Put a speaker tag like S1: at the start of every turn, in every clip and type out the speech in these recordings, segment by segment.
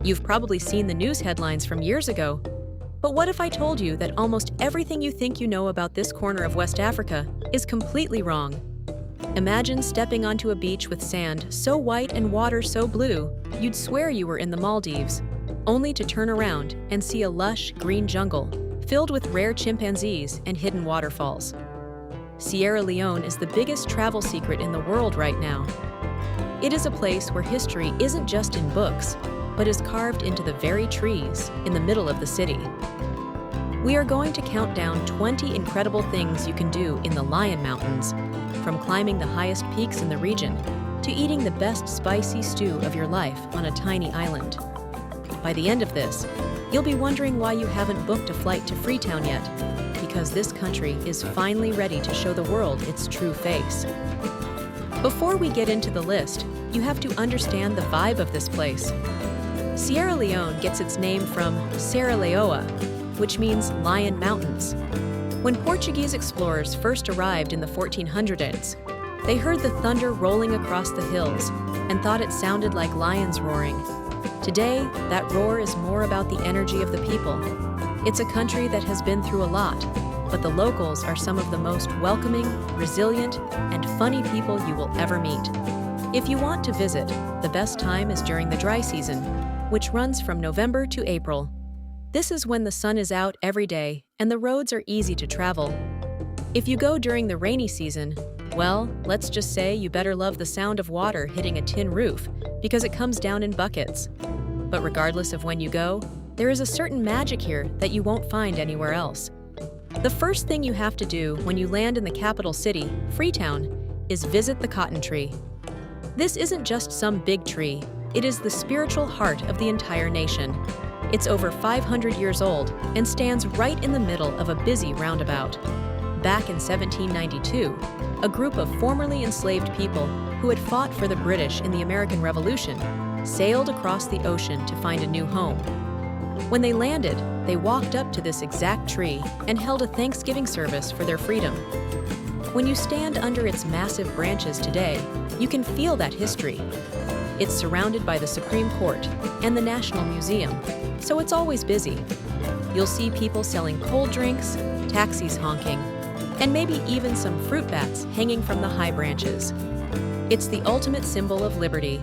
S1: You've probably seen the news headlines from years ago. But what if I told you that almost everything you think you know about this corner of West Africa is completely wrong? Imagine stepping onto a beach with sand so white and water so blue, you'd swear you were in the Maldives, only to turn around and see a lush, green jungle filled with rare chimpanzees and hidden waterfalls. Sierra Leone is the biggest travel secret in the world right now. It is a place where history isn't just in books, but is carved into the very trees in the middle of the city. We are going to count down 20 incredible things you can do in the Lion Mountains, from climbing the highest peaks in the region to eating the best spicy stew of your life on a tiny island. By the end of this, you'll be wondering why you haven't booked a flight to Freetown yet, because this country is finally ready to show the world its true face. Before we get into the list, you have to understand the vibe of this place. Sierra Leone gets its name from Serra Leoa, which means Lion Mountains. When Portuguese explorers first arrived in the 1400s, they heard the thunder rolling across the hills and thought it sounded like lions roaring. Today, that roar is more about the energy of the people. It's a country that has been through a lot, but the locals are some of the most welcoming, resilient, and funny people you will ever meet. If you want to visit, the best time is during the dry season, which runs from November to April. This is when the sun is out every day and the roads are easy to travel. If you go during the rainy season, well, let's just say you better love the sound of water hitting a tin roof because it comes down in buckets. But regardless of when you go, there is a certain magic here that you won't find anywhere else. The first thing you have to do when you land in the capital city, Freetown, is visit the cotton tree. This isn't just some big tree, it is the spiritual heart of the entire nation. It's over 500 years old and stands right in the middle of a busy roundabout. Back in 1792, a group of formerly enslaved people who had fought for the British in the American Revolution sailed across the ocean to find a new home. When they landed, they walked up to this exact tree and held a Thanksgiving service for their freedom. When you stand under its massive branches today, you can feel that history. It's surrounded by the Supreme Court and the National Museum, so it's always busy. You'll see people selling cold drinks, taxis honking, and maybe even some fruit bats hanging from the high branches. It's the ultimate symbol of liberty.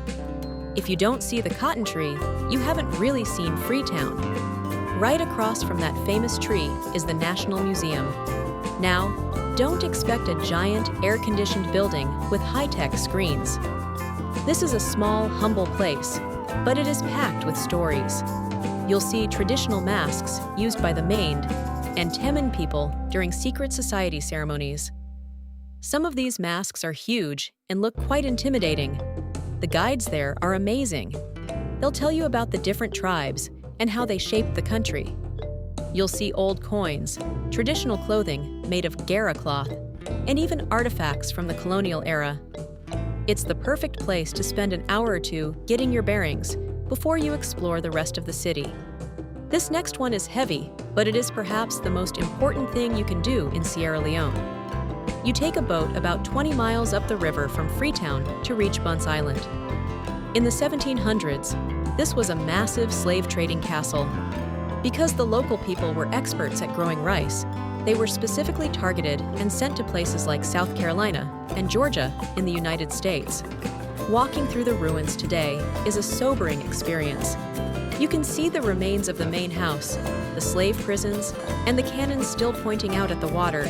S1: If you don't see the cotton tree, you haven't really seen Freetown. Right across from that famous tree is the National Museum. Now, don't expect a giant, air-conditioned building with high-tech screens. This is a small, humble place, but it is packed with stories. You'll see traditional masks used by the Mande and Temin people during secret society ceremonies. Some of these masks are huge and look quite intimidating. The guides there are amazing. They'll tell you about the different tribes and how they shaped the country. You'll see old coins, traditional clothing made of Gara cloth, and even artifacts from the colonial era. It's the perfect place to spend an hour or two getting your bearings before you explore the rest of the city. This next one is heavy, but it is perhaps the most important thing you can do in Sierra Leone. You take a boat about 20 miles up the river from Freetown to reach Bunce Island. In the 1700s, this was a massive slave trading castle. Because the local people were experts at growing rice, they were specifically targeted and sent to places like South Carolina and Georgia in the United States. Walking through the ruins today is a sobering experience. You can see the remains of the main house, the slave prisons, and the cannons still pointing out at the water.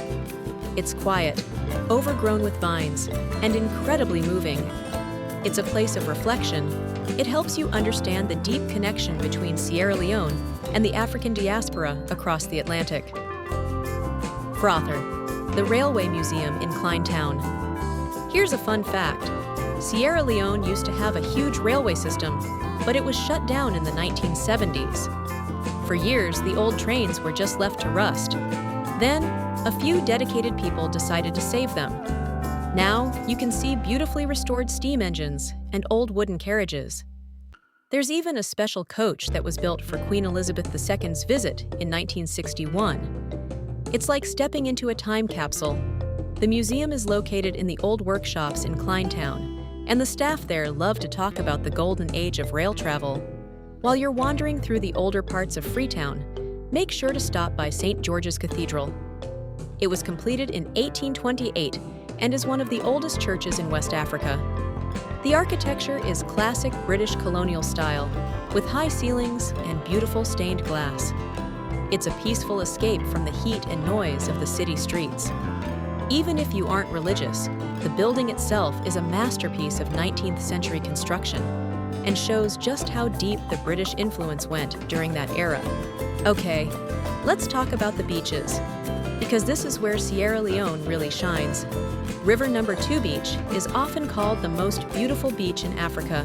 S1: It's quiet, overgrown with vines, and incredibly moving. It's a place of reflection. It helps you understand the deep connection between Sierra Leone and the African diaspora across the Atlantic. Frother, the Railway Museum in Kleintown. Here's a fun fact. Sierra Leone used to have a huge railway system, but it was shut down in the 1970s. For years, the old trains were just left to rust. Then, a few dedicated people decided to save them. Now, you can see beautifully restored steam engines and old wooden carriages. There's even a special coach that was built for Queen Elizabeth II's visit in 1961. It's like stepping into a time capsule. The museum is located in the old workshops in Kleintown, and the staff there love to talk about the golden age of rail travel. While you're wandering through the older parts of Freetown, make sure to stop by St. George's Cathedral. It was completed in 1828 and is one of the oldest churches in West Africa. The architecture is classic British colonial style, with high ceilings and beautiful stained glass. It's a peaceful escape from the heat and noise of the city streets. Even if you aren't religious, the building itself is a masterpiece of 19th century construction and shows just how deep the British influence went during that era. Okay, let's talk about the beaches, because this is where Sierra Leone really shines. River No. 2 Beach is often called the most beautiful beach in Africa.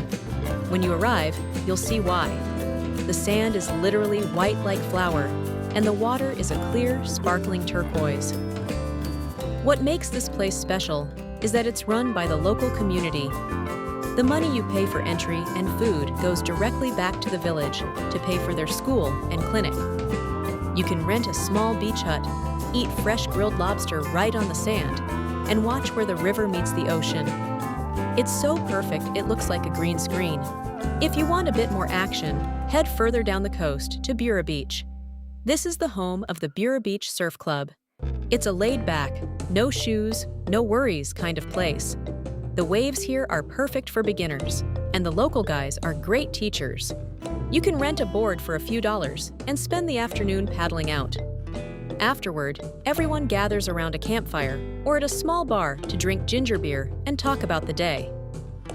S1: When you arrive, you'll see why. The sand is literally white like flour, and the water is a clear, sparkling turquoise. What makes this place special is that it's run by the local community. The money you pay for entry and food goes directly back to the village to pay for their school and clinic. You can rent a small beach hut, eat fresh grilled lobster right on the sand, and watch where the river meets the ocean. It's so perfect it looks like a green screen. If you want a bit more action, head further down the coast to Bura Beach. This is the home of the Bura Beach Surf Club. It's a laid-back, no shoes, no worries kind of place. The waves here are perfect for beginners, and the local guys are great teachers. You can rent a board for a few dollars and spend the afternoon paddling out. Afterward, everyone gathers around a campfire or at a small bar to drink ginger beer and talk about the day.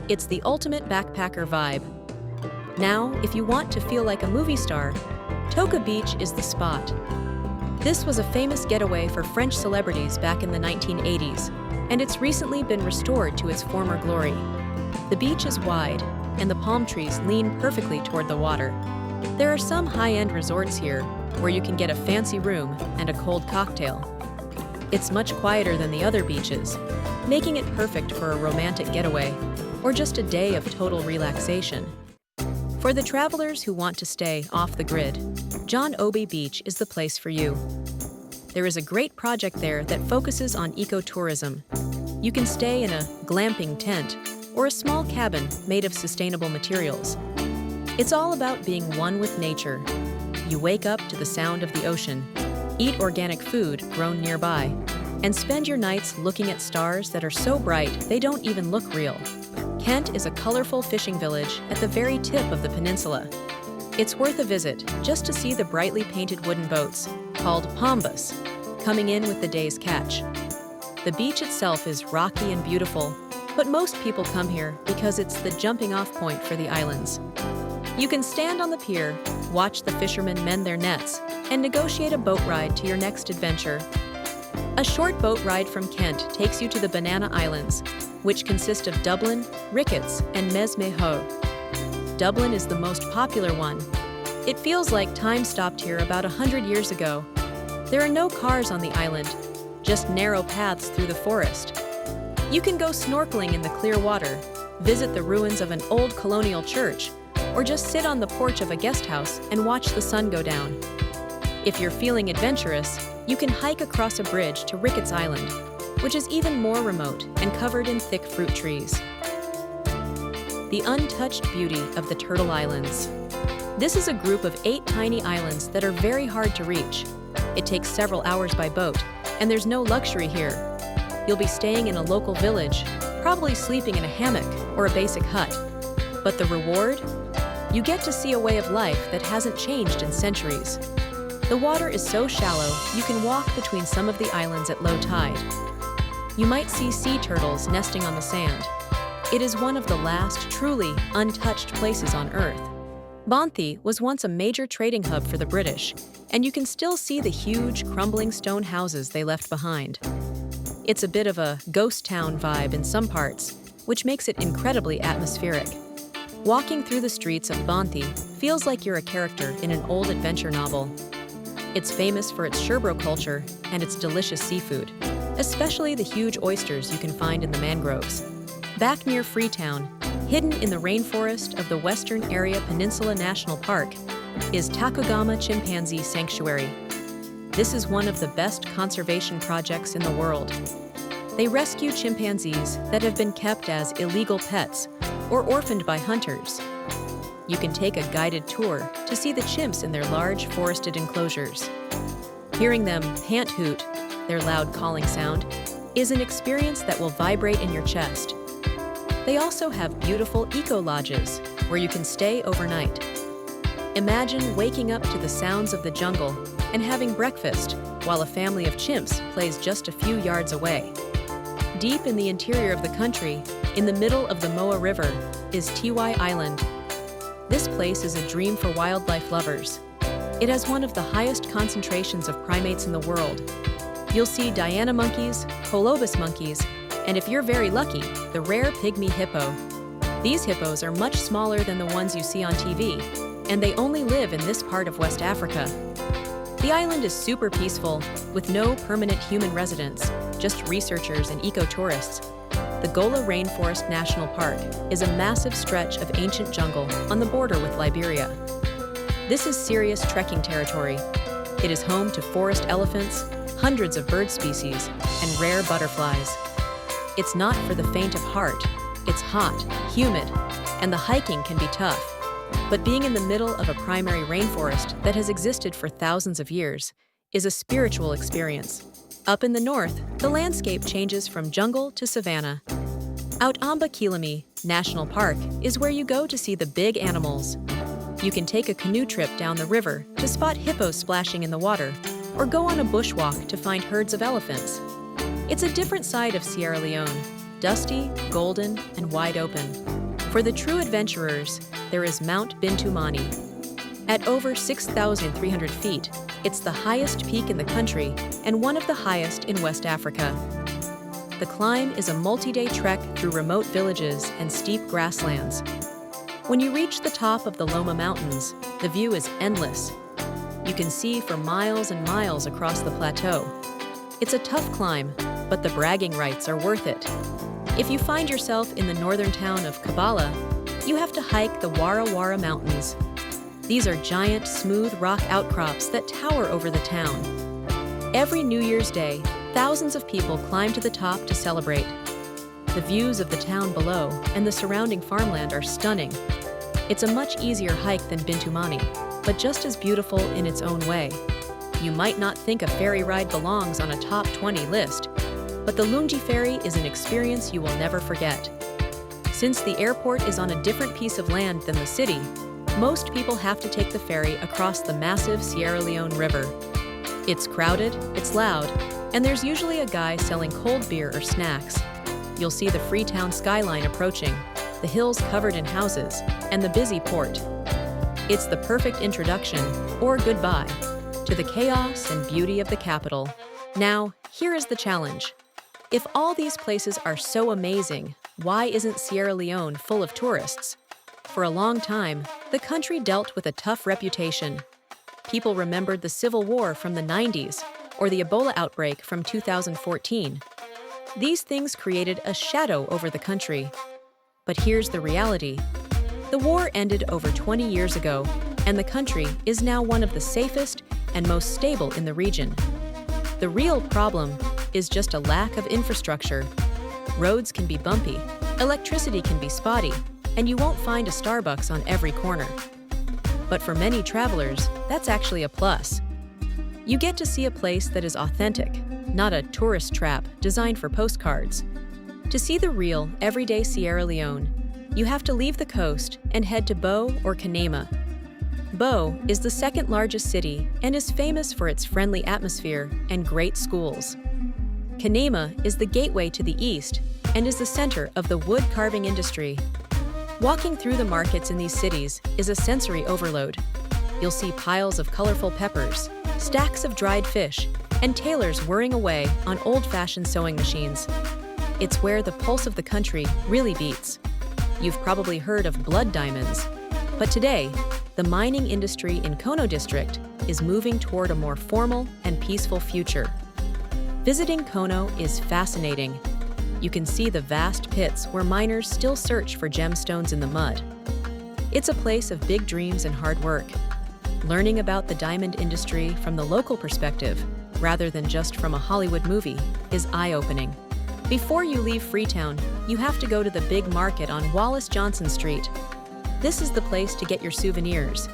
S1: It's the ultimate backpacker vibe. Now, if you want to feel like a movie star, Tokeh Beach is the spot. This was a famous getaway for French celebrities back in the 1980s, and it's recently been restored to its former glory. The beach is wide, and the palm trees lean perfectly toward the water. There are some high-end resorts here where you can get a fancy room and a cold cocktail. It's much quieter than the other beaches, making it perfect for a romantic getaway or just a day of total relaxation. For the travelers who want to stay off the grid, John Obi Beach is the place for you. There is a great project there that focuses on ecotourism. You can stay in a glamping tent or a small cabin made of sustainable materials. It's all about being one with nature. You wake up to the sound of the ocean, eat organic food grown nearby, and spend your nights looking at stars that are so bright they don't even look real. Kent is a colorful fishing village at the very tip of the peninsula. It's worth a visit just to see the brightly painted wooden boats, called pambas, coming in with the day's catch. The beach itself is rocky and beautiful, but most people come here because it's the jumping-off point for the islands. You can stand on the pier, watch the fishermen mend their nets, and negotiate a boat ride to your next adventure. A short boat ride from Kent takes you to the Banana Islands, which consist of Dublin, Ricketts, and Mesmeho. Dublin is the most popular one. It feels like time stopped here about 100 years ago. There are no cars on the island, just narrow paths through the forest. You can go snorkeling in the clear water, visit the ruins of an old colonial church, or just sit on the porch of a guest house and watch the sun go down. If you're feeling adventurous, you can hike across a bridge to Ricketts Island, which is even more remote and covered in thick fruit trees. The untouched beauty of the Turtle Islands. This is a group of 8 tiny islands that are very hard to reach. It takes several hours by boat, and there's no luxury here. You'll be staying in a local village, probably sleeping in a hammock or a basic hut. But the reward? You get to see a way of life that hasn't changed in centuries. The water is so shallow, you can walk between some of the islands at low tide. You might see sea turtles nesting on the sand. It is one of the last truly untouched places on Earth. Bonthi was once a major trading hub for the British, and you can still see the huge, crumbling stone houses they left behind. It's a bit of a ghost town vibe in some parts, which makes it incredibly atmospheric. Walking through the streets of Bonthi feels like you're a character in an old adventure novel. It's famous for its sherbro culture and its delicious seafood, especially the huge oysters you can find in the mangroves. Back near Freetown, hidden in the rainforest of the Western Area Peninsula National Park, is Takogama Chimpanzee Sanctuary. This is one of the best conservation projects in the world. They rescue chimpanzees that have been kept as illegal pets or orphaned by hunters. You can take a guided tour to see the chimps in their large forested enclosures. Hearing them pant hoot, their loud calling sound, is an experience that will vibrate in your chest. They also have beautiful eco-lodges where you can stay overnight. Imagine waking up to the sounds of the jungle and having breakfast while a family of chimps plays just a few yards away. Deep in the interior of the country, in the middle of the Moa River, is Tiwai Island. This place is a dream for wildlife lovers. It has one of the highest concentrations of primates in the world. You'll see Diana monkeys, colobus monkeys, and if you're very lucky, the rare pygmy hippo. These hippos are much smaller than the ones you see on TV, and they only live in this part of West Africa. The island is super peaceful, with no permanent human residents, just researchers and eco-tourists. The Gola Rainforest National Park is a massive stretch of ancient jungle on the border with Liberia. This is serious trekking territory. It is home to forest elephants, hundreds of bird species, and rare butterflies. It's not for the faint of heart. It's hot, humid, and the hiking can be tough. But being in the middle of a primary rainforest that has existed for thousands of years is a spiritual experience. Up in the north, the landscape changes from jungle to savanna. Outamba Kilimi National Park is where you go to see the big animals. You can take a canoe trip down the river to spot hippos splashing in the water, or go on a bushwalk to find herds of elephants. It's a different side of Sierra Leone, dusty, golden, and wide open. For the true adventurers, there is Mount Bintumani. At over 6,300 feet, it's the highest peak in the country and one of the highest in West Africa. The climb is a multi-day trek through remote villages and steep grasslands. When you reach the top of the Loma Mountains, the view is endless. You can see for miles and miles across the plateau. It's a tough climb, but the bragging rights are worth it. If you find yourself in the northern town of Kabbalah, you have to hike the Wara Wara Mountains. These are giant, smooth rock outcrops that tower over the town. Every New Year's Day, thousands of people climb to the top to celebrate. The views of the town below and the surrounding farmland are stunning. It's a much easier hike than Bintumani, but just as beautiful in its own way. You might not think a ferry ride belongs on a top 20 list, but the Lungi Ferry is an experience you will never forget. Since the airport is on a different piece of land than the city, most people have to take the ferry across the massive Sierra Leone River. It's crowded, it's loud, and there's usually a guy selling cold beer or snacks. You'll see the Freetown skyline approaching, the hills covered in houses, and the busy port. It's the perfect introduction, or goodbye, to the chaos and beauty of the capital. Now, here is the challenge. If all these places are so amazing, why isn't Sierra Leone full of tourists? For a long time, the country dealt with a tough reputation. People remembered the Civil War from the 90s or the Ebola outbreak from 2014. These things created a shadow over the country. But here's the reality. The war ended over 20 years ago, and the country is now one of the safest and most stable in the region. The real problem is just a lack of infrastructure. Roads can be bumpy, electricity can be spotty, and you won't find a Starbucks on every corner. But for many travelers, that's actually a plus. You get to see a place that is authentic, not a tourist trap designed for postcards. To see the real, everyday Sierra Leone, you have to leave the coast and head to Bo or Kanema. Bo is the second largest city and is famous for its friendly atmosphere and great schools. Kanema is the gateway to the east and is the center of the wood carving industry. Walking through the markets in these cities is a sensory overload. You'll see piles of colorful peppers, stacks of dried fish, and tailors whirring away on old-fashioned sewing machines. It's where the pulse of the country really beats. You've probably heard of blood diamonds, but today, the mining industry in Kono District is moving toward a more formal and peaceful future. Visiting Kono is fascinating. You can see the vast pits where miners still search for gemstones in the mud. It's a place of big dreams and hard work. Learning about the diamond industry from the local perspective, rather than just from a Hollywood movie, is eye-opening. Before you leave Freetown, you have to go to the big market on Wallace Johnson Street. This is the place to get your souvenirs.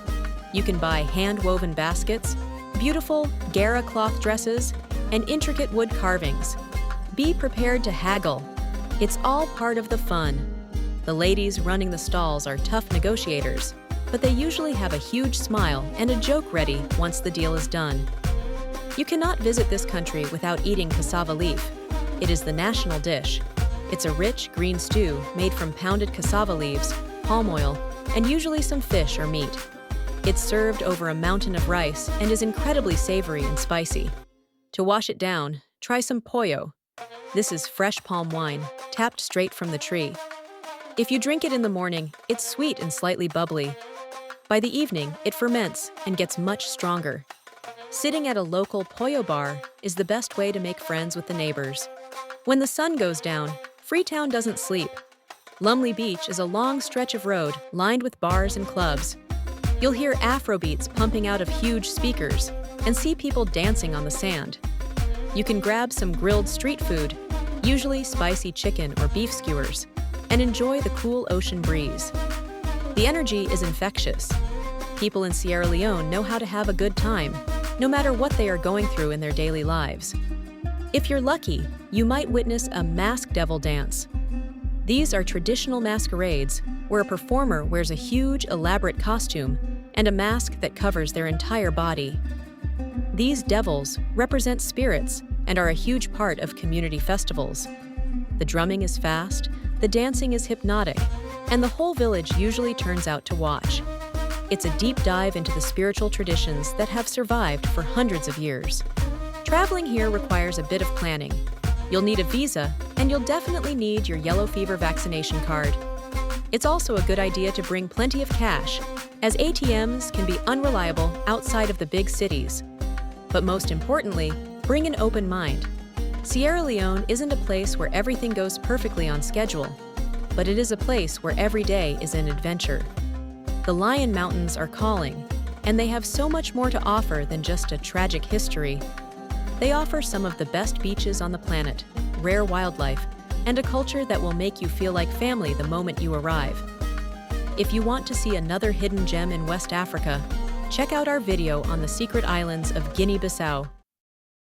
S1: You can buy hand-woven baskets, beautiful Gara cloth dresses, and intricate wood carvings. Be prepared to haggle. It's all part of the fun. The ladies running the stalls are tough negotiators, but they usually have a huge smile and a joke ready once the deal is done. You cannot visit this country without eating cassava leaf. It is the national dish. It's a rich green stew made from pounded cassava leaves, palm oil, and usually some fish or meat. It's served over a mountain of rice and is incredibly savory and spicy. To wash it down, try some pollo. This is fresh palm wine, tapped straight from the tree. If you drink it in the morning, it's sweet and slightly bubbly. By the evening, it ferments and gets much stronger. Sitting at a local pollo bar is the best way to make friends with the neighbors. When the sun goes down, Freetown doesn't sleep. Lumley Beach is a long stretch of road lined with bars and clubs. You'll hear Afrobeats pumping out of huge speakers and see people dancing on the sand. You can grab some grilled street food, usually spicy chicken or beef skewers, and enjoy the cool ocean breeze. The energy is infectious. People in Sierra Leone know how to have a good time, no matter what they are going through in their daily lives. If you're lucky, you might witness a masked devil dance. These are traditional masquerades where a performer wears a huge, elaborate costume and a mask that covers their entire body. These devils represent spirits and are a huge part of community festivals. The drumming is fast, the dancing is hypnotic, and the whole village usually turns out to watch. It's a deep dive into the spiritual traditions that have survived for hundreds of years. Traveling here requires a bit of planning. You'll need a visa, and you'll definitely need your yellow fever vaccination card. It's also a good idea to bring plenty of cash, as ATMs can be unreliable outside of the big cities. But most importantly, bring an open mind. Sierra Leone isn't a place where everything goes perfectly on schedule, but it is a place where every day is an adventure. The Lion Mountains are calling, and they have so much more to offer than just a tragic history. They offer some of the best beaches on the planet, rare wildlife, and a culture that will make you feel like family the moment you arrive. If you want to see another hidden gem in West Africa, check out our video on the secret islands of Guinea-Bissau.